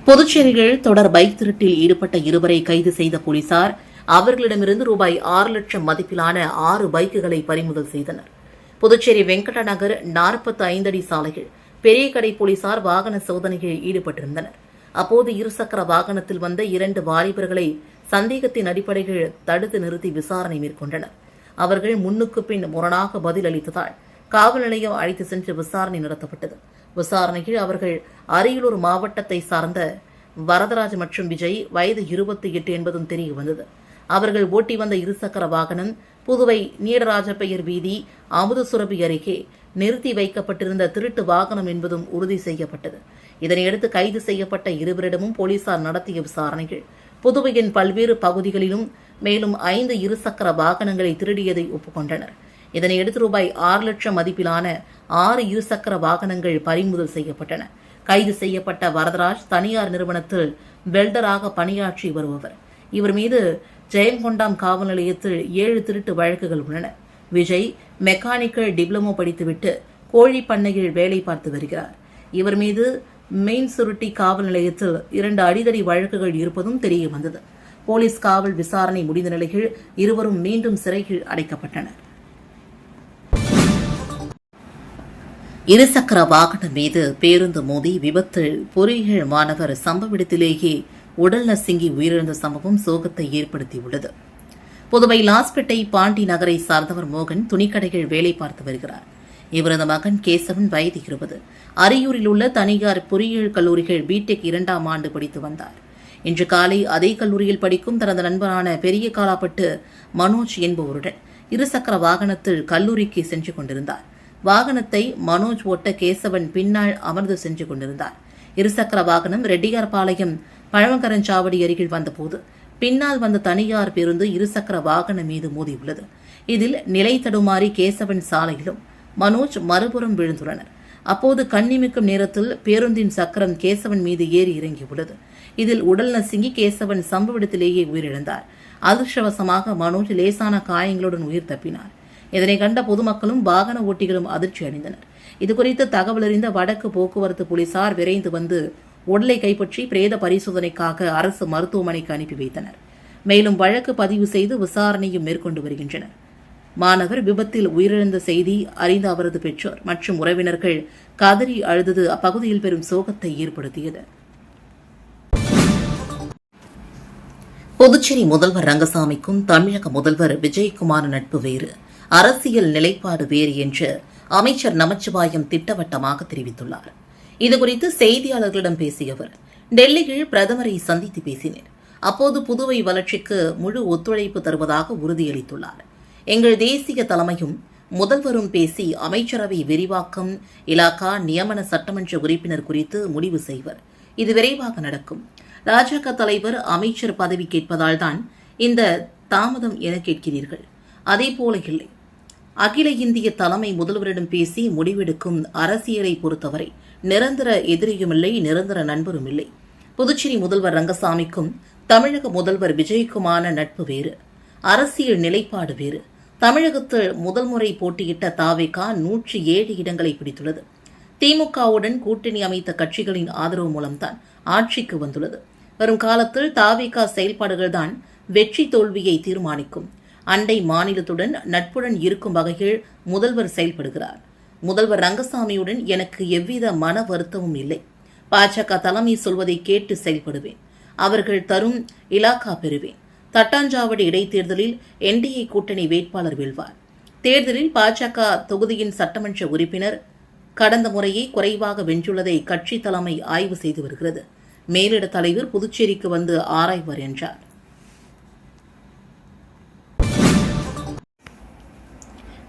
புதுச்சேரியில் தொடர் பைக் திருட்டில் ஈடுபட்ட இருவரை கைது செய்த போலீசார் அவர்களிடமிருந்து ரூபாய் 6 லட்சம் மதிப்பிலான 6 பைக்குகளை பறிமுதல் செய்தனர். புதுச்சேரி வெங்கட நகர் 45 அடி சாலையில் பெரிய கடை போலீசார் வாகன சோதனையில் ஈடுபட்டிருந்தனர். அப்போது இருசக்கர வாகனத்தில் வந்த 2 வாலிபர்களை சந்தேகத்தின் அடிப்படையில் தடுத்து நிறுத்தி விசாரணை மேற்கொண்டனர். அவர்கள் முன்னுக்கு பின் முரணாக பதில் அளித்ததால் காவல் நிலையம் அழைத்து சென்று விசாரணை நடத்தப்பட்டது. விசாரணையில் அவர்கள் அரியலூர் மாவட்டத்தை சார்ந்த வரதராஜ் மற்றும் விஜய், வயது 28 என்பதும் தெரிய வந்தது. அவர்கள் ஓட்டி வந்த இருசக்கர வாகனம் புதுவை நீடராஜப்பெயர் வீதி அமுதசுரபி அருகே நிறுத்தி வைக்கப்பட்டிருந்த திருட்டு வாகனம் என்பதும் உறுதி செய்யப்பட்டது. இதனையடுத்து கைது செய்யப்பட்ட இருவரிடமும் போலீசார் நடத்திய விசாரணைகள் புதுவையின் பல்வேறு பகுதிகளிலும் மேலும் 5 இருசக்கர வாகனங்களை திருடியதை ஒப்புக்கொண்டனர். இதனையடுத்து ரூபாய் 6 லட்சம் மதிப்பிலான 6 இருசக்கர வாகனங்கள் பறிமுதல் செய்யப்பட்டன. கைது செய்யப்பட்ட வரதராஜ் தனியார் நிறுவனத்தில் வெல்டராக பணியாற்றி வருபவர். இவர் மீது ஜெயங்கொண்டாம் காவல் நிலையத்தில் 7 திருட்டு வழக்குகள் உள்ளன. விஜய் மெக்கானிக்கல் டிப்ளமோ படித்துவிட்டு கோழி பண்ணையில் வேலை பார்த்து வருகிறார். இவர் மீது மெயின் சுருட்டி காவல் நிலையத்தில் 2 அடிதடி வழக்குகள் இருப்பதும் தெரிய வந்தது. போலீஸ் காவல் விசாரணை முடிந்த நிலையில் இருவரும் மீண்டும் சிறையில் அடைக்கப்பட்டனர். இருசக்கர வாகனம் மீது பேருந்து மோதி விபத்தில் பொறியியல் மாணவர் சம்பவ இடத்திலேயே உடல் நசுங்கி உயிரிழந்த சம்பவம் சோகத்தை ஏற்படுத்தியுள்ளது. புதுவை லாஸ்பேட்டை பாண்டி நகரை சார்ந்தவர் மோகன் துணிக்கடையில் வேலை பார்த்து வருகிறார். இவரது மகன் கேசவன் வயது 20. அரியூரில் உள்ள தனியார் பொறியியல் கல்லூரியில் பிடெக் 2ஆம் ஆண்டு படித்து வந்தார். இன்று காலை அதே கல்லூரியில் படிக்கும் தனது நண்பரான பெரிய காலாப்பட்டு மனோஜ் என்பவருடன் இருசக்கர வாகனத்தில் கல்லூரிக்கு சென்று கொண்டிருந்தார். வாகனத்தை மனோஜ் ஓட்ட கேசவன் பின்னால் அமர்ந்து சென்று கொண்டிருந்தார். இருசக்கர வாகனம் ரெட்டியார்பாளையம் பழவங்கரஞ்சாவடி அருகில் வந்தபோது பின்னால் வந்த தனியார் பேருந்து இருசக்கர வாகனம் மீது மோதியுள்ளது. இதில் நிலை தடுமாறி கேசவன் சாலையிலும் மனோஜ் மறுபுறம் விழுந்துள்ளனர். அப்போது கண்ணிமிக்கும் நேரத்தில் பேருந்தின் சக்கரம் கேசவன் மீது ஏறி இறங்கியுள்ளது. இதில் உடல் நசுங்கி கேசவன் சம்பவ இடத்திலேயே உயிரிழந்தார். அதிர்ஷ்டவசமாக மனோஜ் லேசான காயங்களுடன் உயிர் தப்பினார். இதனை கண்ட பொதுமக்களும் வாகன ஓட்டிகளும் அதிர்ச்சி அடைந்தனர். இதுகுறித்து தகவல் அறிந்த வடக்கு போக்குவரத்து போலீசார் விரைந்து வந்து உடலை கைப்பற்றி பிரேத பரிசோதனைக்காக அரசு மருத்துவமனைக்கு அனுப்பி வைத்தனர். மேலும் வழக்கு பதிவு செய்து விசாரணையும் மேற்கொண்டு வருகின்றனர். மாணவர் விபத்தில் உயிரிழந்த செய்தி அறிந்த அவரது பெற்றோர் மற்றும் உறவினர்கள் கதறி அழுதது அப்பகுதியில் பெரும் சோகத்தை ஏற்படுத்தியது. புதுச்சேரி முதல்வர் ரங்கசாமிக்கும் தமிழக முதல்வர் விஜயகுமார் நட்பு வேறு, அரசியல் நிலைப்பாடு வேறு என்று அமைச்சர் நமச்சிவாயம் திட்டவட்டமாக தெரிவித்துள்ளார். இதுகுறித்து செய்தியாளர்களிடம் பேசிய அவர், டெல்லியில் பிரதமரை சந்தித்து பேசினார். அப்போது புதுவை வளர்ச்சிக்கு முழு ஒத்துழைப்பு தருவதாக உறுதியளித்துள்ளார். எங்கள் தேசிய தலைமையும் முதல்வரும் பேசி அமைச்சரவை விரிவாக்கம், இலாக்கா நியமன சட்டமன்ற உறுப்பினர் குறித்து முடிவு செய்வர். இது விரைவாக நடக்கும். பாஜக தலைவர் அமைச்சர் பதவி கேட்பதால் தான் இந்த தாமதம் என கேட்கிறீர்கள். அதேபோல இல்லை. அகில இந்திய தலைமை முதல்வரிடம் பேசி முடிவெடுக்கும். அரசியலை பொறுத்தவரை நிரந்தர எதிரியுமில்லை, நிரந்தர நண்பரும் இல்லை. புதுச்சேரி முதல்வர் ரங்கசாமிக்கும் தமிழக முதல்வர் விஜயகுமார் நட்பு வேறு, அரசியல் நிலைப்பாடு வேறு. தமிழகத்தில் முதல் முறை போட்டியிட்ட தாவேகா 107 இடங்களை பிடித்துள்ளது. திமுகவுடன் கூட்டணி அமைத்த கட்சிகளின் ஆதரவு மூலம்தான் ஆட்சிக்கு வந்துள்ளது. வரும் காலத்தில் தாவேகா செயல்பாடுகள்தான் வெற்றி தோல்வியை தீர்மானிக்கும். அண்டை மாநிலத்துடன் நட்புடன் இருக்கும் வகையில் முதல்வர் செயல்படுகிறார். முதல்வர் ரங்கசாமியுடன் எனக்கு எவ்வித மன வருத்தமும் இல்லை. பாஜக தலைமை சொல்வதை கேட்டு செயல்படுவேன். அவர்கள் தரும் இலாக்கா பெறுவேன். தட்டாஞ்சாவடி இடைத்தேர்தலில் என்டிஏ கூட்டணி வேட்பாளர் வெல்வார். தேர்தலில் பாஜக தொகுதியின் சட்டமன்ற உறுப்பினர் கடந்த முறையை குறைவாக வென்றுள்ளதை கட்சி தலைமை ஆய்வு செய்து வருகிறது. மேலிட தலைவர் புதுச்சேரிக்கு வந்து ஆராய்வார் என்றார்.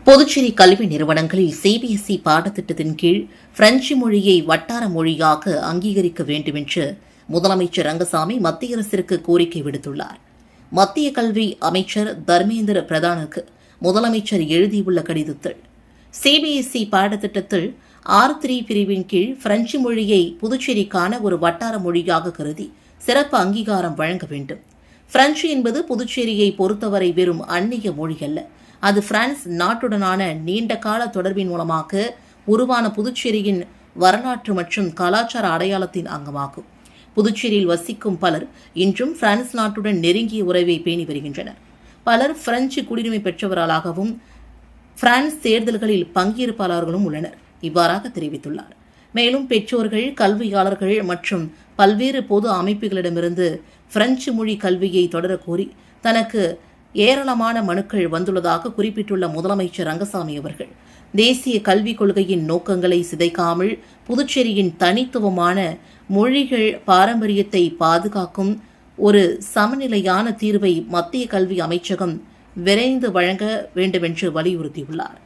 புதுச்சேரி கல்வி நிறுவனங்களில் சிபிஎஸ்இ பாடத்திட்டத்தின் கீழ் பிரெஞ்சு மொழியை வட்டார மொழியாக அங்கீகரிக்க வேண்டும் என்று முதலமைச்சர் ரங்கசாமி மத்திய அரசிற்கு கோரிக்கை விடுத்துள்ளார். மத்திய கல்வி அமைச்சர் தர்மேந்திர பிரதானுக்கு முதலமைச்சர் எழுதியுள்ள கடிதத்தில் சிபிஎஸ்இ பாடத்திட்டத்தில் R3 பிரிவின் கீழ் பிரெஞ்சு மொழியை புதுச்சேரிக்கான ஒரு வட்டார மொழியாக கருதி சிறப்பு அங்கீகாரம் வழங்க வேண்டும். பிரெஞ்சு என்பது புதுச்சேரியை பொறுத்தவரை வெறும் அந்நிய மொழி அல்ல. அது பிரான்ஸ் நாட்டுடனான நீண்ட கால தொடர்பின் மூலமாக உருவான புதுச்சேரியின் வரலாற்று மற்றும் கலாச்சார அடையாளத்தின் அங்கமாகும். புதுச்சேரியில் வசிக்கும் பலர் இன்றும் பிரான்ஸ் நாட்டுடன் நெருங்கிய உறவை பேணி வருகின்றனர். பலர் பிரெஞ்சு குடியுரிமை பெற்றவர்களாகவும் பிரான்ஸ் தேர்தல்களில் பங்கேற்பாளர்களும் உள்ளனர். இவ்வாறாக தெரிவித்துள்ளார். மேலும் பெற்றோர்கள், கல்வியாளர்கள் மற்றும் பல்வேறு பொது அமைப்புகளிடமிருந்து பிரெஞ்சு மொழி கல்வியை தொடரக் கோரி தனக்கு ஏராளமான மனுக்கள் வந்துள்ளதாக குறிப்பிட்டுள்ள முதலமைச்சர் ரங்கசாமி அவர்கள், தேசிய கல்விக் கொள்கையின் நோக்கங்களை சிதைக்காமல் புதுச்சேரியின் தனித்துவமான மொழிகள் பாரம்பரியத்தை பாதுகாக்கும் ஒரு சமநிலையான தீர்வை மத்திய கல்வி அமைச்சகம் விரைந்து வழங்க வேண்டுமென்று வலியுறுத்தியுள்ளார்.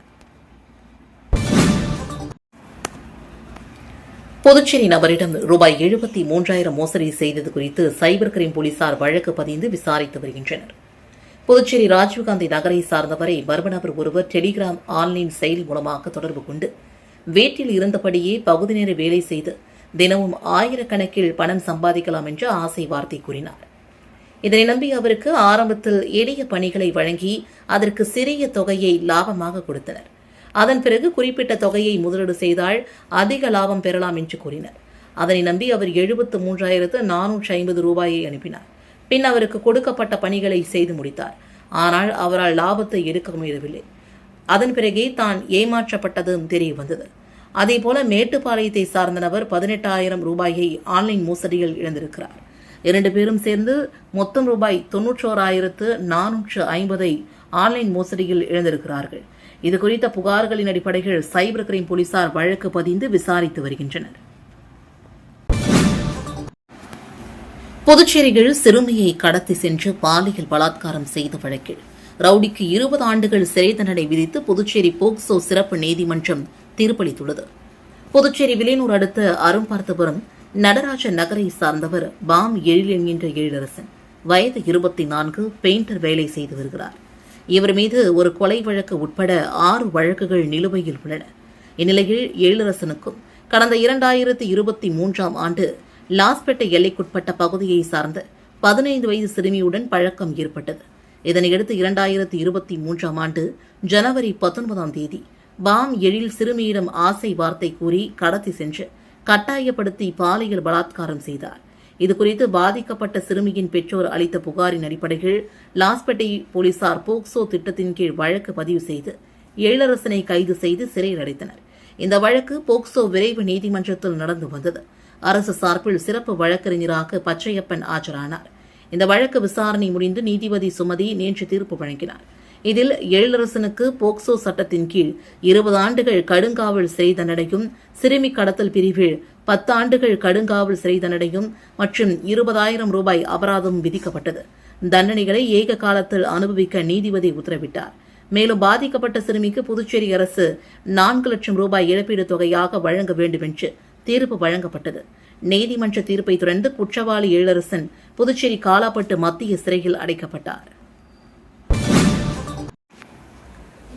புதுச்சேரி நபரிடம் ரூபாய் 73,000 மோசடி செய்தது குறித்து சைபர் கிரைம் போலீசார் வழக்கு பதிந்து விசாரித்து வருகின்றனர். புதுச்சேரி ராஜீவ்காந்தி நகரை சார்ந்தவரை மர்ம நபர் ஒருவர் டெலிகிராம் ஆன்லைன் செயலி மூலமாக தொடர்பு கொண்டு வீட்டில் இருந்தபடியே பகுதி நேர வேலை செய்து தினமும் ஆயிரக்கணக்கில் பணம் சம்பாதிக்கலாம் என்று ஆசை வார்த்தை கூறினார். இதனை நம்பி அவருக்கு ஆரம்பத்தில் எளிய பணிகளை வழங்கி அதற்கு சிறிய தொகையை லாபமாக கொடுத்தனர். அதன் பிறகு குறிப்பிட்ட தொகையை முதலீடு செய்தால் அதிக லாபம் பெறலாம் என்று கூறினர். அதனை நம்பி அவர் 73,450 ரூபாயை அனுப்பினார். பின் அவருக்கு கொடுக்கப்பட்ட பணிகளை செய்து முடித்தார். ஆனால் அவரால் லாபத்தை எடுக்க முடியவில்லை. அதன் பிறகே தான் ஏமாற்றப்பட்டதும் தெரிய வந்தது. அதேபோல மேட்டுப்பாளையத்தை சார்ந்த நபர் 18,000 ரூபாயை ஆன்லைன் மோசடியில் இழந்திருக்கிறார். 2 பேரும் சேர்ந்து மொத்தம் ரூபாய் 91,450 ஆன்லைன் மோசடியில் இழந்திருக்கிறார்கள். இதுகுறித்த புகார்களின் அடிப்படையில் சைபர் கிரைம் போலீசார் வழக்கு பதிந்து விசாரித்து வருகின்றனர். புதுச்சேரியில் சிறுமியை கடத்தி சென்று பாலியல் பலாத்காரம் செய்த வழக்கில் ரவுடிக்கு 20 ஆண்டுகள் சிறை தண்டனை விதித்து புதுச்சேரி போக்சோ சிறப்பு நீதிமன்றம் தீர்ப்பளித்துள்ளது. புதுச்சேரி வில்லியனூர் அடுத்த அரும்பார்த்தபுரம் நடராஜ நகரை சார்ந்தவர் பாம் எழில் என்கின்ற எழிலரசன், வயது 24, பெயிண்டர் வேலை செய்து வருகிறார். இவர் மீது ஒரு கொலை வழக்கு உட்பட 6 வழக்குகள் நிலுவையில் உள்ளன. இந்நிலையில் எழிலரசனுக்கும் கடந்த 2023ஆம் ஆண்டு லாஸ்பேட்டை எல்லைக்குட்பட்ட பகுதியை சார்ந்த 15 வயது சிறுமியுடன் பழக்கம் ஏற்பட்டது. இதனையடுத்து 2023ஆம் ஆண்டு ஜனவரி 19ஆம் தேதி பாம் எழில் சிறுமியிடம் ஆசை வார்த்தை கூறி கடத்தி சென்று கட்டாயப்படுத்தி பாலியல் பலாத்காரம் செய்தார். இதுகுறித்து பாதிக்கப்பட்ட சிறுமியின் பெற்றோர் அளித்த புகாரின் அடிப்படையில் லாஸ்பேட்டை போலீசார் போக்சோ திட்டத்தின் கீழ் வழக்கு பதிவு செய்து எழிலரசனை கைது செய்து சிறையில் அடைத்தனர். இந்த வழக்கு போக்சோ விரைவு நீதிமன்றத்தில் நடந்து வந்தது. அரசு சார்பில் சிறப்பு வழக்கறிஞராக பச்சையப்பன் ஆஜரானார். இந்த வழக்கு விசாரணை முடிந்து நீதிபதி சுமதி நேற்று தீர்ப்பு வழங்கினார். இதில் எழிலரசனுக்கு போக்சோ சட்டத்தின் கீழ் 20 ஆண்டுகள் கடுங்காவல் சிறை தண்டனையும், சிறுமி கடத்தல் பிரிவில் 10 ஆண்டுகள் கடுங்காவல் சிறை தண்டனையும் மற்றும் 20,000 ரூபாய் அபராதமும் விதிக்கப்பட்டது. தண்டனைகளை ஏக காலத்தில் அனுபவிக்க நீதிபதி உத்தரவிட்டார். மேலும் பாதிக்கப்பட்ட சிறுமிக்கு புதுச்சேரி அரசு 4 லட்சம் ரூபாய் இழப்பீடு தொகையாக வழங்க வேண்டும் என்று தீர்ப்பு வழங்கப்பட்டது. நீதிமன்ற தீர்ப்பை தொடர்ந்து குற்றவாளி எழிலரசன் புதுச்சேரி காலாப்பட்டு மத்திய சிறையில் அடைக்கப்பட்டார்.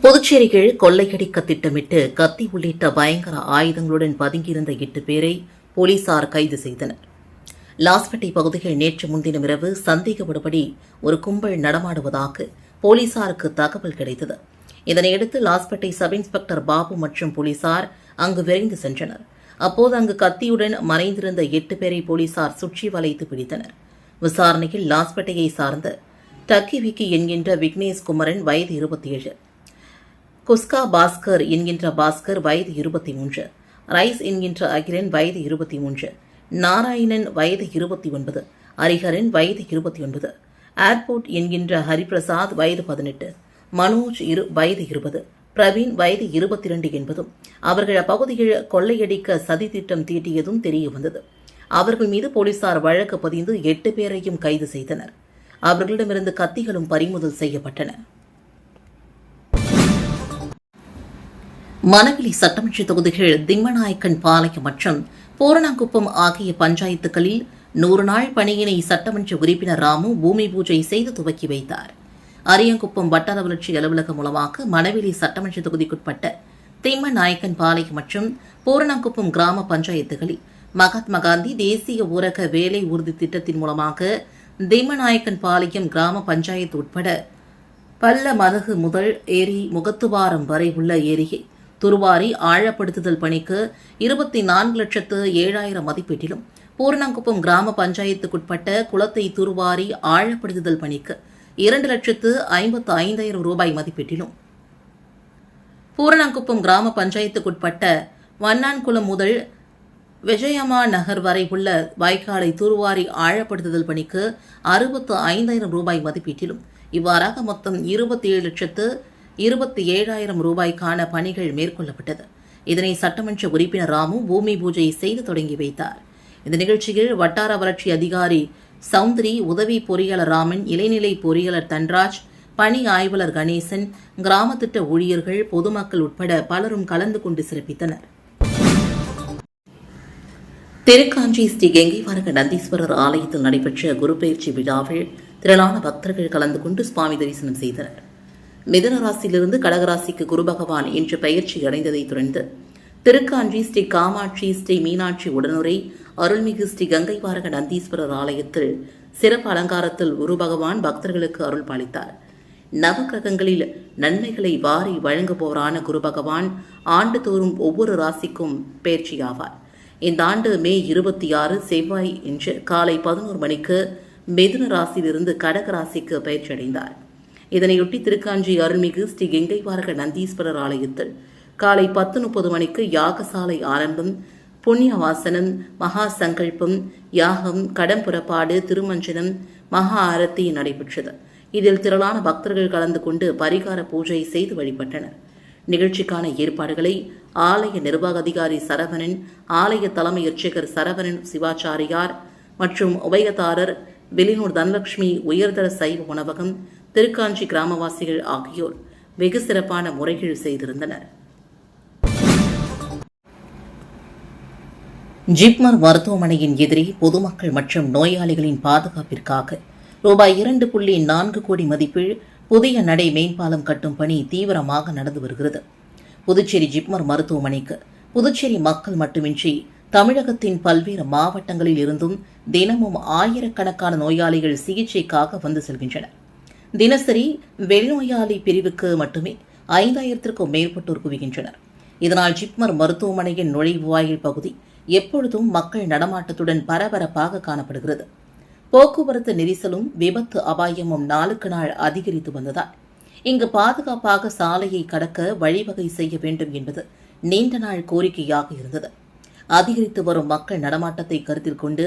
புதுச்சேரியில் கொள்ளையடிக்க திட்டமிட்டு கத்தி உள்ளிட்ட பயங்கர ஆயுதங்களுடன் பதுங்கியிருந்த 8 பேரை போலீசார் கைது செய்தனர். லாஸ்பேட்டை பகுதியில் நேற்று முன்தினம் இரவு சந்தேகப்படும்படி ஒரு கும்பல் நடமாடுவதாக போலீசாருக்கு தகவல் கிடைத்தது. இதனையடுத்து லாஸ்பேட்டை சப் இன்ஸ்பெக்டர் பாபு மற்றும் போலீசார் அங்கு விரைந்து சென்றனர். அப்போது அங்கு கத்தியுடன் மறைந்திருந்த 8 பேரை போலீசார் சுற்றி வளைத்து பிடித்தனர். விசாரணையில் லாஸ்பேட்டையை சார்ந்த டக்கி விக்கி என்கின்ற விக்னேஷ் குமரன் வயது 27, குஸ்கா பாஸ்கர் என்கின்ற பாஸ்கர் வயது 23, ரைஸ் என்கின்ற அகிலன் வயது 23, நாராயணன் வயது 29, ஹரிஹரன் வயது 29, ஏர்போர்ட் என்கின்ற ஹரிபிரசாத் வயது 18, மனோஜ் வயது 20, பிரவீன் வயது 22 என்பதும் அவர்கள் அப்பகுதியில் கொள்ளையடிக்க சதி திட்டம் தீட்டியதும் தெரிய வந்தது. அவர்கள் மீது போலீசார் வழக்கு பதிந்து 8 பேரையும் கைது செய்தனர். அவர்களிடமிருந்து கத்திகளும் பறிமுதல் செய்யப்பட்டன. மணவெளி சட்டமன்ற தொகுதிகள் திம்மநாயக்கன் பாளையம் மற்றும் பூரணாங்குப்பம் ஆகிய பஞ்சாயத்துகளில் 100 நாள் பணியினை சட்டமன்ற உறுப்பினர் ராமு பூமி பூஜை செய்து துவக்கி வைத்தார். அரியங்குப்பம் வட்டார வளர்ச்சி அலுவலகம் மூலமாக மணவெளி சட்டமன்ற தொகுதிக்குட்பட்ட திம்மநாயக்கன் பாளையம் மற்றும் பூரணாங்குப்பம் கிராம பஞ்சாயத்துகளில் மகாத்மா காந்தி தேசிய ஊரக வேலை உறுதி திட்டத்தின் மூலமாக திம்மநாயக்கன் பாளையம் கிராம பஞ்சாயத்து உட்பட பல்ல மதகு முதல் ஏரி முகத்துவாரம் வரை உள்ள ஏரியை துருவாரி ஆழப்படுத்துதல் பணிக்கு 24,07,000 மதிப்பீட்டிலும் பூரணங்குப்பம் கிராம பஞ்சாயத்துக்குட்பட்ட குளத்தை தூர்வாரி ஆழப்படுத்துதல் பணிக்கு 2,55,000 ரூபாய் மதிப்பீட்டிலும், பூரணங்குப்பம் கிராம பஞ்சாயத்துக்குட்பட்ட வண்ணான்குளம் முதல் விஜயமா நகர் வரை உள்ள வாய்க்காலை தூர்வாரி ஆழப்படுத்துதல் பணிக்கு 65,000 ரூபாய் மதிப்பீட்டிலும், இவ்வாறாக மொத்தம் 27,27,000 ரூபாய்க்கான பணிகள் மேற்கொள்ளப்பட்டது. இதனை சட்டமன்ற உறுப்பினர் ராமு பூமி பூஜை செய்து தொடங்கி வைத்தார். இந்த நிகழ்ச்சியில் வட்டார வளர்ச்சி அதிகாரி சௌந்தரி, உதவி பொறியாளர் ராமன், இளைநிலை பொறியாளர் தன்ராஜ், பணி ஆய்வாளர் கணேசன், கிராம திட்ட ஊழியர்கள், பொதுமக்கள் உட்பட பலரும் கலந்து கொண்டு சிறப்பித்தனர். திருக்காஞ்சி ஸ்ரீ கெங்கைவாரக நந்தீஸ்வரர் ஆலயத்தில் நடைபெற்ற குருபெயர்ச்சி விழாவில் திரளான பக்தர்கள் கலந்து கொண்டு சுவாமி தரிசனம் செய்தனர். மிதுன ராசியிலிருந்து கடகராசிக்கு குரு பகவான் இன்று பயிற்சி அடைந்ததை தொடர்ந்து திருக்காஞ்சி ஸ்ரீ காமாட்சி ஸ்ரீ மீனாட்சி உடனுரை அருள்மிகு ஸ்ரீ கங்கைவாரக நந்தீஸ்வரர் ஆலயத்தில் சிறப்பு அலங்காரத்தில் குரு பகவான் பக்தர்களுக்கு அருள் பாலித்தார். நவகிரகங்களில் நன்மைகளை வாரி வழங்குபவரான குரு பகவான் ஆண்டுதோறும் ஒவ்வொரு ராசிக்கும் பயிற்சியாவார். இந்த ஆண்டு மே 26 செவ்வாய் இன்று காலை 11 மணிக்கு மிதுன ராசியிலிருந்து கடக ராசிக்கு பயிற்சியடைந்தார். இதனையொட்டி திருக்காஞ்சி அருள்மிகு ஸ்ரீ கெங்கைவாரக நந்தீஸ்வரர் ஆலயத்தில் காலை 10:30 மணிக்கு யாகசாலை ஆரம்பம், புண்ணிய வாசனம், மகா சங்கல்பம், யாகம், கடம்புறப்பாடு, திருமஞ்சனம், மகா ஆரத்தி நடைபெற்றது. இதில் திரளான பக்தர்கள் கலந்து கொண்டு பரிகார பூஜை செய்து வழிபட்டனர். நிகழ்ச்சிக்கான ஏற்பாடுகளை ஆலய நிர்வாக அதிகாரி சரவணன், ஆலய தலைமை அர்ச்சகர் சரவணன் சிவாச்சாரியார் மற்றும் உபயதாரர் வெளியூர் தனலட்சுமி உயர்தர சைவ உணவகம், திருக்காஞ்சி கிராமவாசிகள் ஆகியோர் வெகு சிறப்பான முறைகள் செய்திருந்தனர். ஜிப்மர் மருத்துவமனையின் எதிரே பொதுமக்கள் மற்றும் நோயாளிகளின் பாதுகாப்பிற்காக ரூபாய் 2.4 கோடி மதிப்பில் புதிய நடை மேம்பாலம் கட்டும் பணி தீவிரமாக நடந்து வருகிறது. புதுச்சேரி ஜிப்மர் மருத்துவமனைக்கு புதுச்சேரி மக்கள் மட்டுமின்றி தமிழகத்தின் பல்வேறு மாவட்டங்களில் இருந்தும் தினமும் ஆயிரக்கணக்கான நோயாளிகள் சிகிச்சைக்காக வந்து செல்கின்றனர். தினசரி வெளிநோயாளி பிரிவுக்கு மட்டுமே 5,000க்கும் மேற்பட்டோர் குவிகின்றனர். இதனால் ஜிப்மர் மருத்துவமனையின் நுழைவு வாயில் பகுதி எப்பொழுதும் மக்கள் நடமாட்டத்துடன் பரபரப்பாக காணப்படுகிறது. போக்குவரத்து நெரிசலும் விபத்து அபாயமும் நாளுக்கு நாள் அதிகரித்து வந்ததால் இங்கு பாதுகாப்பாக சாலையை கடக்க வழிவகை செய்ய வேண்டும் என்பது நீண்ட நாள் கோரிக்கையாக இருந்தது. அதிகரித்து வரும் மக்கள் நடமாட்டத்தை கருத்தில் கொண்டு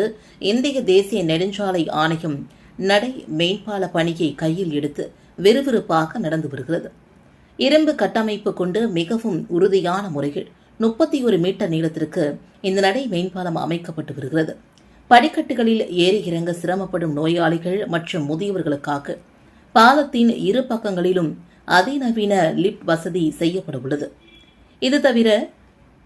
இந்திய தேசிய நெடுஞ்சாலை ஆணையம் நடை மேம்பால பணியை கையில் எடுத்து விறுவிறுப்பாக நடந்து வருகிறது. இரும்பு கட்டமைப்பு கொண்டு மிகவும் உறுதியான முறையில் 31 மீட்டர் நீளத்திற்கு இந்த நடை மேம்பாலம் அமைக்கப்பட்டு வருகிறது. படிக்கட்டுகளில் ஏறி இறங்க சிரமப்படும் நோயாளிகள் மற்றும் முதியவர்களுக்காக பாலத்தின் இரு பக்கங்களிலும் அதிநவீன லிப்ட் வசதி செய்யப்பட உள்ளது. இது தவிர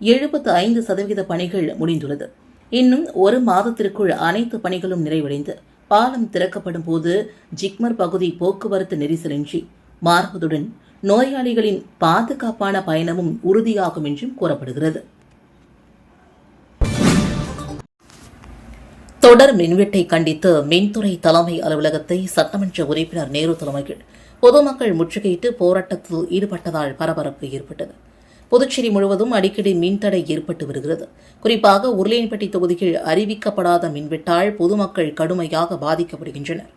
75% பணிகள் முடிந்துள்ளது. இன்னும் ஒரு மாதத்திற்குள் அனைத்து பணிகளும் நிறைவடைந்து பாலம் திறக்கப்படும் போது ஜிப்மர் பகுதி போக்குவரத்து நெரிசலின்றி மாறுவதுடன் நோயாளிகளின் பாதுகாப்பான பயணமும் உறுதியாகும் என்றும் கூறப்படுகிறது. தொடர் மின்வெட்டை கண்டித்து மின்துறை தலைமை அலுவலகத்தை சட்டமன்ற உறுப்பினர் நேரு தலைமையில் பொதுமக்கள் முற்றுகையிட்டு போராட்டத்தில் ஈடுபட்டதால் பரபரப்பு ஏற்பட்டது. புதுச்சேரி முழுவதும் அடிக்கடி மின்தடை ஏற்பட்டு வருகிறது. குறிப்பாக உருளையன்பட்டி தொகுதியில் அறிவிக்கப்படாத மின்வெட்டால் பொதுமக்கள் கடுமையாக பாதிக்கப்படுகின்றனர்.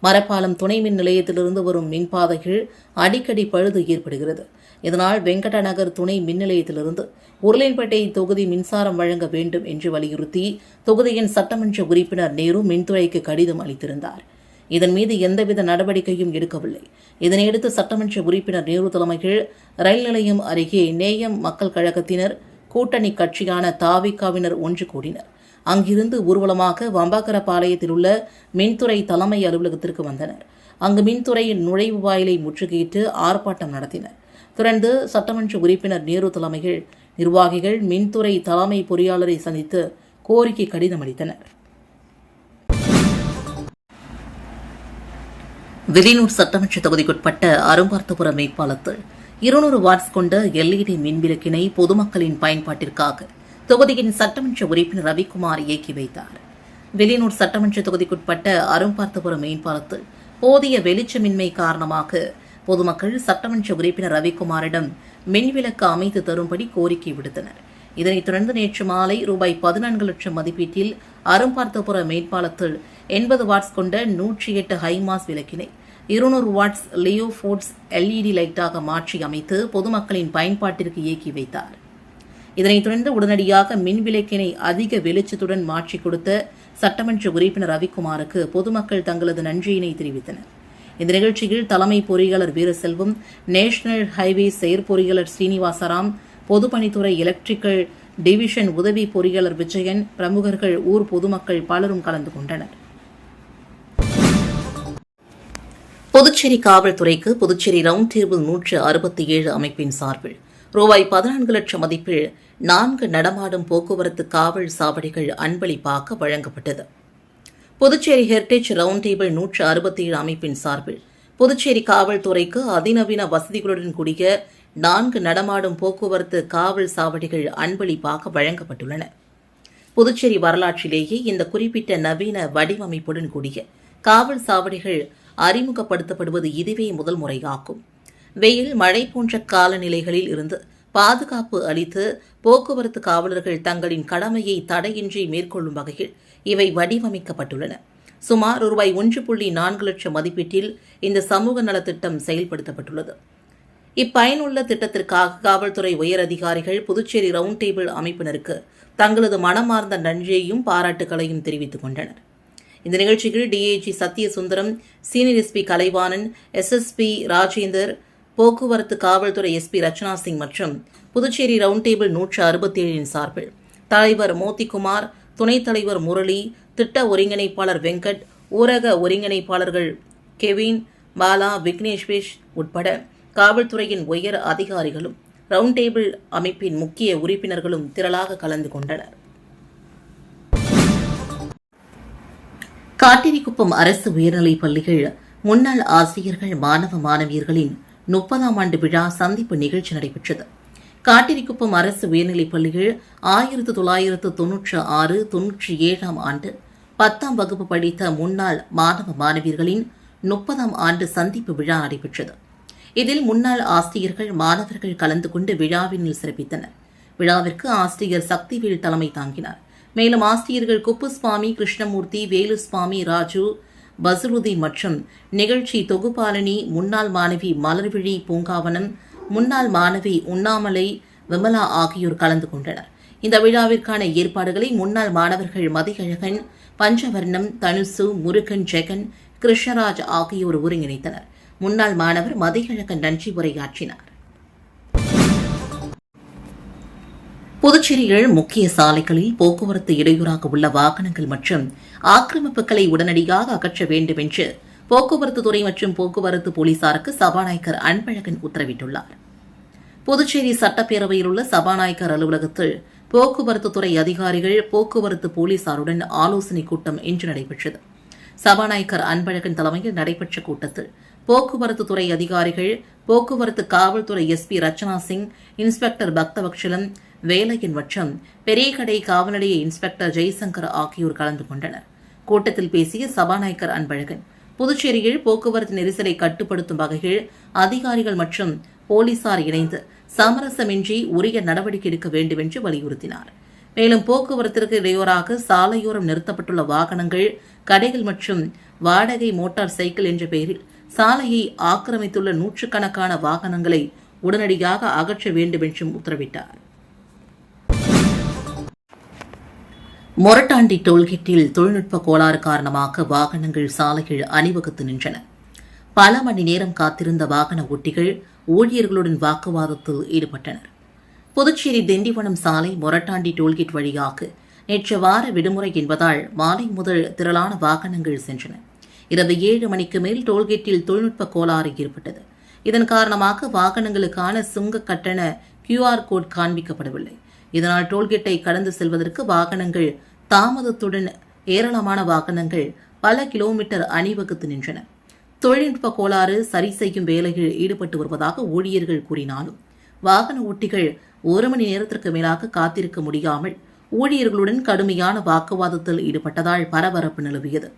மரப்பாலம் துணை மின் நிலையத்திலிருந்து வரும் மின்பாதைகள் அடிக்கடி பழுது ஏற்படுகிறது. இதனால் வெங்கட நகர் துணை மின் நிலையத்திலிருந்து உருளையன்பேட்டை தொகுதி மின்சாரம் வழங்க வேண்டும் என்று வலியுறுத்தி தொகுதியின் சட்டமன்ற உறுப்பினர் நேரு மின்துறைக்கு கடிதம் அளித்திருந்தார். இதன் மீது எந்தவித நடவடிக்கையும் எடுக்கவில்லை. இதனையடுத்து சட்டமன்ற உறுப்பினர் நேரு தலைமையில் ரயில் நிலையம் அருகே நேயம் மக்கள் கழகத்தினர், கூட்டணி கட்சியான தாவிகாவினர் ஒன்று கூடினர். அங்கிருந்து ஊர்வலமாக வம்பாக்கரபாளையத்தில் உள்ள மின்துறை தலைமை அலுவலகத்திற்கு வந்தனர். அங்கு மின்துறையின் நுழைவு வாயிலை முற்றுகையிட்டு ஆர்ப்பாட்டம் நடத்தினர். தொடர்ந்து சட்டமன்ற உறுப்பினர் நேரு தலைமையில் நிர்வாகிகள் மின்துறை தலைமை பொறியாளரை சந்தித்து கோரிக்கை கடிதம் அளித்தனர். வில்லியனூர் சட்டமன்ற தொகுதிக்குட்பட்ட அரும்பார்த்தபுரம் மேம்பாலத்தில் 200 வாட்ஸ் கொண்ட LED மின்விளக்கினை பொதுமக்களின் பயன்பாட்டிற்காக தொகுதியின் சட்டமன்ற உறுப்பினர் ரவிக்குமார் இயக்கி வைத்தார். வில்லியனூர் சட்டமன்ற தொகுதிக்குட்பட்ட அரும்பார்த்தபுரம் மேம்பாலத்தில் போதிய வெளிச்சமின்மை காரணமாக பொதுமக்கள் சட்டமன்ற உறுப்பினர் ரவிக்குமாரிடம் மின்விளக்கு அமைத்து தரும்படி கோரிக்கை விடுத்தனர். இதனைத் தொடர்ந்து நேற்று மாலை ரூபாய் 14 லட்சம் மதிப்பீட்டில் அரும்பார்த்தபுர மேற்பாலத்தில் 80 வாட்ஸ் கொண்ட 108 ஹைமாஸ் விளக்கினை 200 வாட்ஸ் லியோ ஃபோர்ட்ஸ் எல்இடி லைட்டாக மாற்றி அமைத்து பொதுமக்களின் பயன்பாட்டிற்கு இயக்கி வைத்தார். இதனைத் தொடர்ந்து உடனடியாக மின் விளக்கினை அதிக வெளிச்சத்துடன் மாற்றிக் கொடுத்த சட்டமன்ற உறுப்பினர் ரவிக்குமாருக்கு பொதுமக்கள் தங்களது நன்றியினை தெரிவித்தனர். இந்த நிகழ்ச்சியில் தலைமை பொறியாளர் வீரசெல்வம், நேஷனல் ஹைவே செயற்பொறியாளர் ஸ்ரீனிவாசராம், பொதுப்பணித்துறை எலக்ட்ரிக்கல் டிவிஷன் உதவி பொறியாளர் விஜயன், பிரமுகர்கள், ஊர் பொதுமக்கள் பலரும் கலந்து கொண்டனர். புதுச்சேரி காவல்துறைக்கு புதுச்சேரி ரவுண்ட் டேபிள் 167 அமைப்பின் சார்பில் ரூபாய் 14 லட்சம் மதிப்பில் 4 நடமாடும் போக்குவரத்து காவல் சாவடிகள் அன்பளிப்பாக வழங்கப்பட்டது. புதுச்சேரி ஹெரிடேஜ் ரவுண்ட் டேபிள் 167 அமைப்பின் சார்பில் புதுச்சேரி காவல்துறைக்கு அதிநவீன வசதிகளுடன் கூடிய 4 நடமாடும் போக்குவரத்து காவல் சாவடிகள் அன்பளிப்பாக வழங்கப்பட்டுள்ளன. புதுச்சேரி வரலாற்றிலேயே இந்த குறிப்பிட்ட நவீன வடிவமைப்புடன் கூடிய காவல் சாவடிகள் அறிமுகப்படுத்தப்படுவது இதுவே முதல் முறையாகும். வெயில், மழை போன்ற காலநிலைகளில் இருந்து பாதுகாப்பு அளித்து போக்குவரத்து காவலர்கள் தங்களின் கடமையை தடையின்றி மேற்கொள்ளும் வகையில் இவை வடிவமைக்கப்பட்டுள்ளன. சுமார் ரூபாய் 1.4 லட்சம் மதிப்பீட்டில் இந்த சமூக நலத்திட்டம் செயல்படுத்தப்பட்டுள்ளது. இப்பயனுள்ள திட்டத்திற்காக காவல்துறை உயர் அதிகாரிகள் புதுச்சேரி ரவுண்ட் டேபிள் அமைப்பினருக்கு தங்களது மனமார்ந்த நன்றியையும் பாராட்டுகளையும் தெரிவித்துக் கொண்டனர். இந்த நிகழ்ச்சியில் DIG Sathyasundaram, senior SP Kalaivanan, SSP Rajender, போக்குவரத்து காவல்துறை எஸ்பி ரச்சனா சிங் மற்றும் புதுச்சேரி ரவுண்ட் டேபிள் 167 சார்பில் தலைவர் மோதிகுமார், துணைத் தலைவர் முரளி, திட்ட ஒருங்கிணைப்பாளர் வெங்கட், ஊரக ஒருங்கிணைப்பாளர்கள் கெவின், பாலா, விக்னேஷ்வேஷ் உட்பட காவல்துறையின் உயர் அதிகாரிகளும் ரவுண்ட் டேபிள் அமைப்பின் முக்கிய உறுப்பினர்களும் திரளாக கலந்து கொண்டனர். காட்டிரிக்குப்பம் அரசு உயர்நிலைப் பள்ளிகள் முன்னாள் ஆசிரியர்கள், மாணவ மாணவியர்களின் 30ஆம் ஆண்டு விழா சந்திப்பு நிகழ்ச்சி நடைபெற்றது. காட்டிரிக்குப்பம் அரசு உயர்நிலைப் பள்ளிகள் 1996-97ஆம் ஆண்டு 10ஆம் வகுப்பு படித்த முன்னாள் மாணவ மாணவியர்களின் 30ஆம் ஆண்டு சந்திப்பு விழா நடைபெற்றது. இதில் முன்னாள் ஆசிரியர்கள், மாணவர்கள் கலந்து கொண்டு விழாவினில் சிறப்பித்தனர். விழாவிற்கு ஆசிரியர் சக்திவேல் தலைமை தாங்கினார். மேலும் ஆசிரியர்கள் குப்புசுவாமி, கிருஷ்ணமூர்த்தி, வேலுசுவாமி, ராஜு, பசருதீன் மற்றும் நிகழ்ச்சி தொகுப்பாளினி, முன்னாள் மாணவி மலர்விழி பூங்காவனம், முன்னாள் மாணவி உண்ணாமலை விமலா ஆகியோர் கலந்து கொண்டனர். இந்த விழாவிற்கான ஏற்பாடுகளை முன்னாள் மாணவர்கள் மதியழகன், பஞ்சவர்ணம், தனுசு, முருகன், ஜெகன், கிருஷ்ணராஜ் ஆகியோர் ஒருங்கிணைத்தனர். முன்னாள் மாணவர் மதியழகன் நன்றி உரையாற்றினார். புதுச்சேரியில் முக்கிய சாலைகளில் போக்குவரத்து இடையூறாக உள்ள வாகனங்கள் மற்றும் ஆக்கிரமிப்புகளை உடனடியாக அகற்ற வேண்டும் என்று போக்குவரத்து துறை மற்றும் போக்குவரத்து போலீசாருக்கு சபாநாயகர் அன்பழகன் உத்தரவிட்டுள்ளார். புதுச்சேரி சட்டப்பேரவையில் உள்ள சபாநாயகர் அலுவலகத்தில் போக்குவரத்து துறை அதிகாரிகள், போக்குவரத்து போலீசாருடன் ஆலோசனைக் கூட்டம் இன்று நடைபெற்றது. சபாநாயகர் அன்பழகன் தலைமையில் நடைபெற்ற கூட்டத்தில் போக்குவரத்து துறை அதிகாரிகள், போக்குவரத்து காவல்துறை எஸ்பி ரச்சனா சிங், இன்ஸ்பெக்டர் பக்தவக்ஷலம், வேலையன் மற்றும் பெரியகடை காவல் நிலைய இன்ஸ்பெக்டர் ஜெய்சங்கர் ஆகியோர் கலந்து கொண்டனர். கூட்டத்தில் பேசிய சபாநாயகர் அன்பழகன், புதுச்சேரியில் போக்குவரத்து நெரிசலை கட்டுப்படுத்தும் வகையில் அதிகாரிகள் மற்றும் போலீசார் இணைந்து சமரசமின்றி உரிய நடவடிக்கை எடுக்க வேண்டும் என்று வலியுறுத்தினார். மேலும் போக்குவரத்திற்கு இடையூறாக சாலையோரம் நிறுத்தப்பட்டுள்ள வாகனங்கள், கடைகள் மற்றும் வாடகை மோட்டார் சைக்கிள் என்ற பெயரில் சாலையை ஆக்கிரமித்துள்ள நூற்றுக்கணக்கான வாகனங்களை உடனடியாக அகற்ற வேண்டும் என்றும் உத்தரவிட்டார். மொரட்டாண்டி டோல்கேட்டில் தொழில்நுட்ப கோளாறு காரணமாக வாகனங்கள் சாலையில் அணிவகுத்து நின்றன. பல மணி நேரம் காத்திருந்த வாகன ஓட்டிகள் ஊழியர்களுடன் வாக்குவாதத்தில் ஈடுபட்டனர். புதுச்சேரி திண்டிவனம் சாலை மொரட்டாண்டி டோல்கேட் வழியாக நேற்று வார விடுமுறை என்பதால் மாலை முதல் திரளான வாகனங்கள் சென்றன. இரவு 7 மணிக்கு மேல் டோல்கேட்டில் தொழில்நுட்ப கோளாறு ஏற்பட்டது. இதன் காரணமாக வாகனங்களுக்கான சுங்க கட்டண QR கோட் காண்பிக்கப்படவில்லை. இதனால் டோல்கேட்டை கடந்து செல்வதற்கு வாகனங்கள் தாமதத்துடன் ஏராளமான வாகனங்கள் பல கிலோமீட்டர் அணிவகுத்து நின்றன. தொழில்நுட்ப கோளாறு சரி செய்யும் வேலையில் ஈடுபட்டு வருவதாக ஊழியர்கள் கூறினாலும் வாகன ஓட்டிகள் 1 மணி நேரத்திற்கு மேலாக காத்திருக்க முடியாமல் ஊழியர்களுடன் கடுமையான வாக்குவாதத்தில் ஈடுபட்டதால் பரபரப்பு நிலவியது.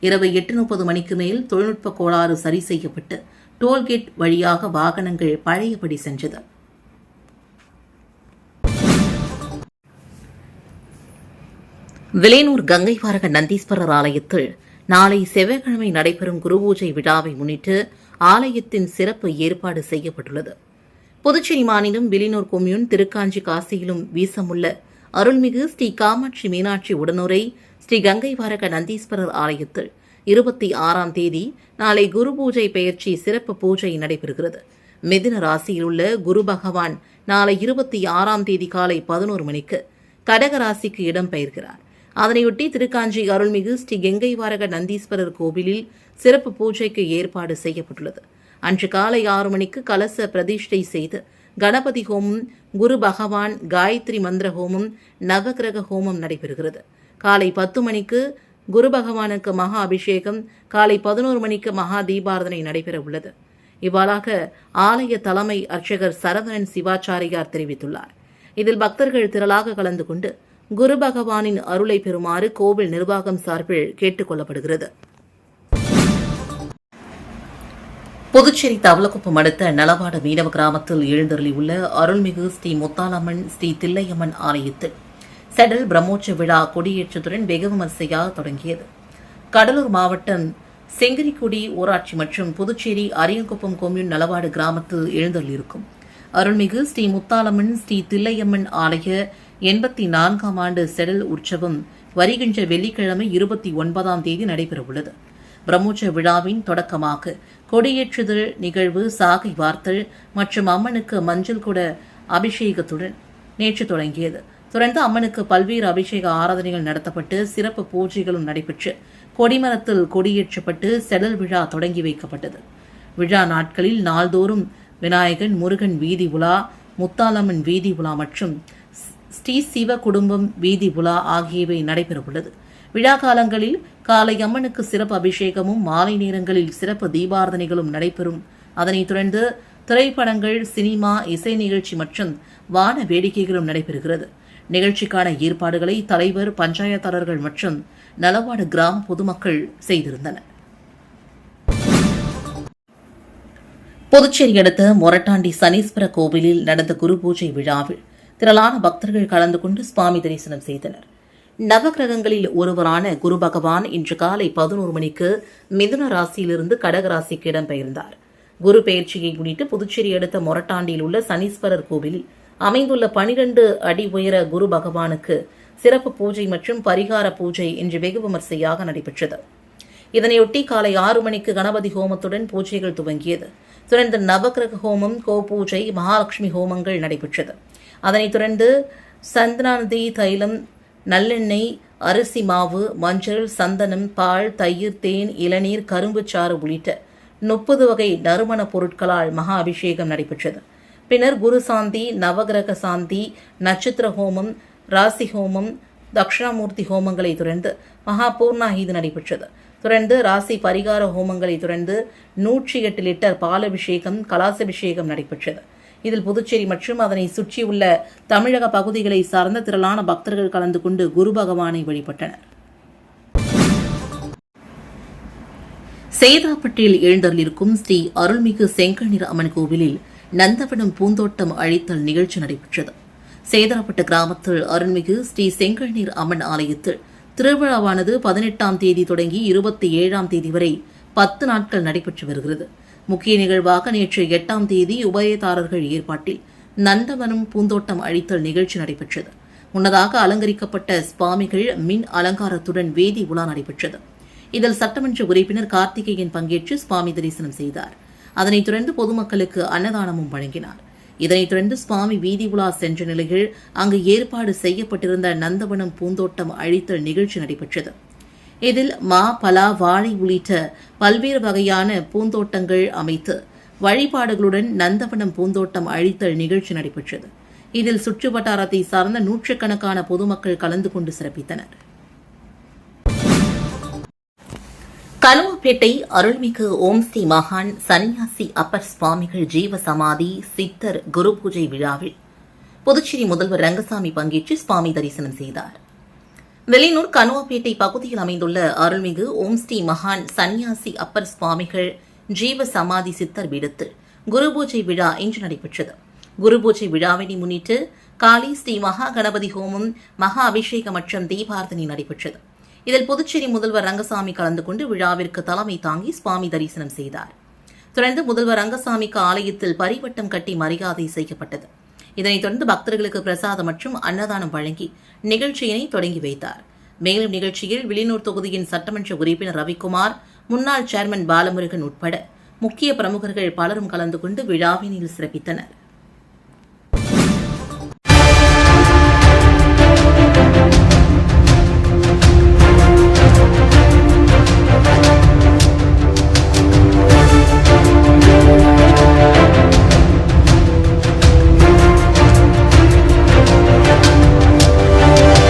இரவு 8:30 மணிக்கு மேல் தொழில்நுட்ப கோளாறு சரி செய்யப்பட்டு டோல்கேட் வழியாக வாகனங்கள் பழையபடி சென்றது. விலையூர் கங்கைவாரக நந்தீஸ்வரர் ஆலயத்தில் நாளை செவ்வாய்க்கிழமை நடைபெறும் குருபூஜை விழாவை முன்னிட்டு ஆலயத்தின் சிறப்பு ஏற்பாடு செய்யப்பட்டுள்ளது. புதுச்சேரி மாநிலம் வில்லியனூர் கொம்யூன் திருக்காஞ்சி காசியிலும் வீசமுள்ள அருள்மிகு ஸ்ரீ காமாட்சி மீனாட்சி உடனுரை ஸ்ரீ கங்கைவாரக நந்தீஸ்வரர் ஆலயத்தில் 26ஆம் தேதி நாளை குரு பூஜை பெயர்ச்சி சிறப்பு பூஜை நடைபெறுகிறது. மிதுன ராசியில் உள்ள குரு பகவான் நாளை 26ஆம் தேதி காலை 11 மணிக்கு கடக ராசிக்கு இடம்பெயர்கிறார். அதனையொட்டி திருக்காஞ்சி அருள்மிகு ஸ்ரீ கங்கைவாரக நந்தீஸ்வரர் கோவிலில் சிறப்பு பூஜைக்கு ஏற்பாடு செய்யப்பட்டுள்ளது. அன்று காலை 6 மணிக்கு கலச பிரதிஷ்டை செய்து கணபதி ஹோமம், குரு பகவான் காயத்ரி மந்திர ஹோமம், நவகிரக ஹோமம் நடைபெறுகிறது. காலை 10 மணிக்கு குரு பகவானுக்கு மகா அபிஷேகம், காலை 11 மணிக்கு மகா தீபாரதனை நடைபெற உள்ளது. இவ்வாறாக ஆலய தலைமை அர்ச்சகர் சரவணன் சிவாச்சாரியார் தெரிவித்துள்ளார். இதில் பக்தர்கள் திரளாக கலந்து கொண்டு குரு பகவானின் அருளை பெறுமாறு கோவில் நிர்வாகம் சார்பில் கேட்டுக் கொள்ளப்படுகிறது. புதுச்சேரி தவளக்குப்பம் அடுத்த நலவாடு மீனவ கிராமத்தில் எழுந்தருளியுள்ள அருள்மிகு ஸ்ரீ முத்தாலம்மன் ஸ்ரீ தில்லையம்மன் ஆலயத்தில் செடல் பிரம்மோற்சவ விழா கொடியேற்றத்துடன் வெகு விமரிசையாக தொடங்கியது. கடலூர் மாவட்டம் செங்கிரிக்குடி ஊராட்சி மற்றும் புதுச்சேரி அரியங்குப்பம் கொம்யூன் நலவாடு கிராமத்தில் எழுந்தருளியிருக்கும் அருள்மிகு ஸ்ரீ முத்தாலம்மன் ஸ்ரீ தில்லையம்மன் ஆலய 84ஆம் ஆண்டு செடல் உற்சவம் வருகின்ற வெள்ளிக்கிழமை 29ஆம் தேதி நடைபெறவுள்ளது. பிரம்மோற்சவ விழாவின் தொடக்கமாக கொடியேற்றுதல் நிகழ்வு, சாகை வார்த்தல் மற்றும் அம்மனுக்கு மஞ்சள் குட அபிஷேகத்துடன் நேற்று தொடங்கியது. தொடர்ந்து அம்மனுக்கு பல்வேறு அபிஷேக ஆராதனைகள் நடத்தப்பட்டு சிறப்பு பூஜைகளும் நடைபெற்று கொடிமரத்தில் கொடியேற்றப்பட்டு செடல் விழா தொடங்கி வைக்கப்பட்டது. விழா நாட்களில் நாள்தோறும் விநாயகன், முருகன் வீதி உலா, முத்தாலம்மன் வீதி உலா மற்றும் ஸ்ரீ சிவ குடும்பம் வீதி உலா ஆகியவை நடைபெறவுள்ளது. விழா காலங்களில் காலை அம்மனுக்கு சிறப்பு அபிஷேகமும், மாலை நேரங்களில் சிறப்பு தீபாரதனைகளும் நடைபெறும். அதனைத் தொடர்ந்து திரைப்படங்கள், சினிமா, இசை நிகழ்ச்சி மற்றும் வான வேடிக்கைகளும் நடைபெறுகிறது. நிகழ்ச்சிக்கான ஏற்பாடுகளை தலைவர், பஞ்சாயத்தாளர்கள் மற்றும் நலவாடு கிராம பொதுமக்கள் செய்திருந்தனர். புதுச்சேரி அடுத்த மொரட்டாண்டி சனீஸ்வர கோவிலில் நடந்த குரு பூஜை விழாவில் திரளான பக்தர்கள் கலந்து கொண்டு சுவாமி தரிசனம் செய்தனர். நவகிரகங்களில் ஒருவரான குரு பகவான் இன்று காலை 11 மணிக்கு மிதுன ராசியிலிருந்து கடக ராசிக்கு இடம்பெயர்ந்தார். குரு பெயர்ச்சியை முன்னிட்டு புதுச்சேரி அடுத்த மொரட்டாண்டியில் உள்ள சனீஸ்வரர் கோவிலில் அமைந்துள்ள 12 அடி உயர குரு பகவானுக்கு சிறப்பு பூஜை மற்றும் பரிகார பூஜை இன்று வெகு விமரிசையாக நடைபெற்றது. இதனையொட்டி காலை 6 மணிக்கு கணபதி ஹோமத்துடன் பூஜைகள் துவங்கியது. தொடர்ந்து நவகிரக ஹோமம், கோபூஜை, மகாலட்சுமி ஹோமங்கள் நடைபெற்றது. அதனைத் தொடர்ந்து சந்தனாதி தைலம், நல்லெண்ணெய், அரிசி மாவு, மஞ்சள், சந்தனம், பால், தயிர், தேன், இளநீர், கரும்புச்சாறு உள்ளிட்ட 30 வகை நறுமண பொருட்களால் மகா அபிஷேகம் நடைபெற்றது. பின்னர் குரு சாந்தி, நவகிரக சாந்தி, நட்சத்திர ஹோமம், ராசி ஹோமம், தட்சிணாமூர்த்தி ஹோமங்களை தொடர்ந்து மகா பூர்ணாகிதி நடைபெற்றது. தொடர்ந்து ராசி பரிகார ஹோமங்களை தொடர்ந்து 108 லிட்டர் பாலபிஷேகம், கலாசபிஷேகம் நடைபெற்றது. இதில் புதுச்சேரி மற்றும் அதனை சுற்றியுள்ள தமிழக பகுதிகளை சார்ந்த திரளான பக்தர்கள் கலந்து கொண்டு குரு பகவானை வழிபட்டனர். சேதாப்பட்டில் எழுந்தருளிருக்கும் ஸ்ரீ அருள்மிகு செங்கல்நீர் அம்மன் கோவிலில் நந்தவனம் பூந்தோட்டம் அழித்தல் நிகழ்ச்சி நடைபெற்றது. சேதாப்பட்டு கிராமத்தில் அருள்மிகு ஸ்ரீ செங்கல்நீர் அம்மன் ஆலயத்தில் திருவிழாவானது 18ஆம் தேதி தொடங்கி 27ஆம் தேதி வரை 10 நாட்கள் நடைபெற்று வருகிறது. முக்கிய நிகழ்வாக நேற்று 8ஆம் தேதி உபயதாரர்கள் ஏற்பாட்டில் நந்தவனம் பூந்தோட்டம் அழித்தல் நிகழ்ச்சி நடைபெற்றது. முன்னதாக அலங்கரிக்கப்பட்ட சுவாமிகள் மின் அலங்காரத்துடன் வேதி உலா நடைபெற்றது. இதில் சட்டமன்ற உறுப்பினர் கார்த்திகேயன் பங்கேற்று சுவாமி தரிசனம் செய்தார். அதனைத் தொடர்ந்து பொதுமக்களுக்கு அன்னதானமும் வழங்கினார். இதனைத் தொடர்ந்து சுவாமி வீதி உலா சென்ற நிலையில் அங்கு ஏற்பாடு செய்யப்பட்டிருந்த நந்தவனம் பூந்தோட்டம் அழித்தல் நிகழ்ச்சி நடைபெற்றது. இதில் மா, பலா, வாழை உள்ளிட்ட பல்வேறு வகையான பூந்தோட்டங்கள் அமைத்து வழிபாடுகளுடன் நந்தவனம் பூந்தோட்டம் அழித்தல் நிகழ்ச்சி நடைபெற்றது. இதில் சுற்று வட்டாரத்தை சார்ந்த நூற்றுக்கணக்கான பொதுமக்கள் கலந்து கொண்டு சிறப்பித்தனர். கலுவப்பேட்டை அருள்மிகு ஓம் ஸ்ரீ மகான் சன்னியாசி அப்பர் சுவாமிகள் ஜீவ சமாதி சித்தர் குரு பூஜை விழாவில் புதுச்சேரி முதல்வர் ரங்கசாமி பங்கேற்று சுவாமி தரிசனம் செய்தார். வெளியூர் கனுவப்பேட்டை பகுதியில் அமைந்துள்ள அருள்மிகு ஓம் ஸ்ரீ மகான் சன்னியாசி அப்பர் சுவாமிகள் ஜீவ சமாதி சித்தர் பீடத்தில் குரு பூஜை விழா இன்று நடைபெற்றது. குரு பூஜை விழாவினை முன்னிட்டு காளி ஸ்ரீ மகா கணபதி ஹோமம், மகா அபிஷேகம் மற்றும் தீபார்த்தனை நடைபெற்றது. இதில் புதுச்சேரி முதல்வர் ரங்கசாமி கலந்து கொண்டு விழாவிற்கு தலைமை தாங்கி சுவாமி தரிசனம் செய்தார். தொடர்ந்து முதல்வர் ரங்கசாமிக்கு ஆலயத்தில் பரிவட்டம் கட்டி மரியாதை செய்யப்பட்டது. இதனைத் தொடர்ந்து பக்தர்களுக்கு பிரசாதம் மற்றும் அன்னதானம் வழங்கி நிகழ்ச்சியினை தொடங்கி வைத்தார். மேலும் நிகழ்ச்சியில் வில்லியனூர் தொகுதியின் சட்டமன்ற உறுப்பினர் ரவிக்குமார், முன்னாள் சேர்மன் பாலமுருகன் உட்பட முக்கிய பிரமுகர்கள் பலரும் கலந்து கொண்டு விழாவினில் சிறப்பித்தனர்.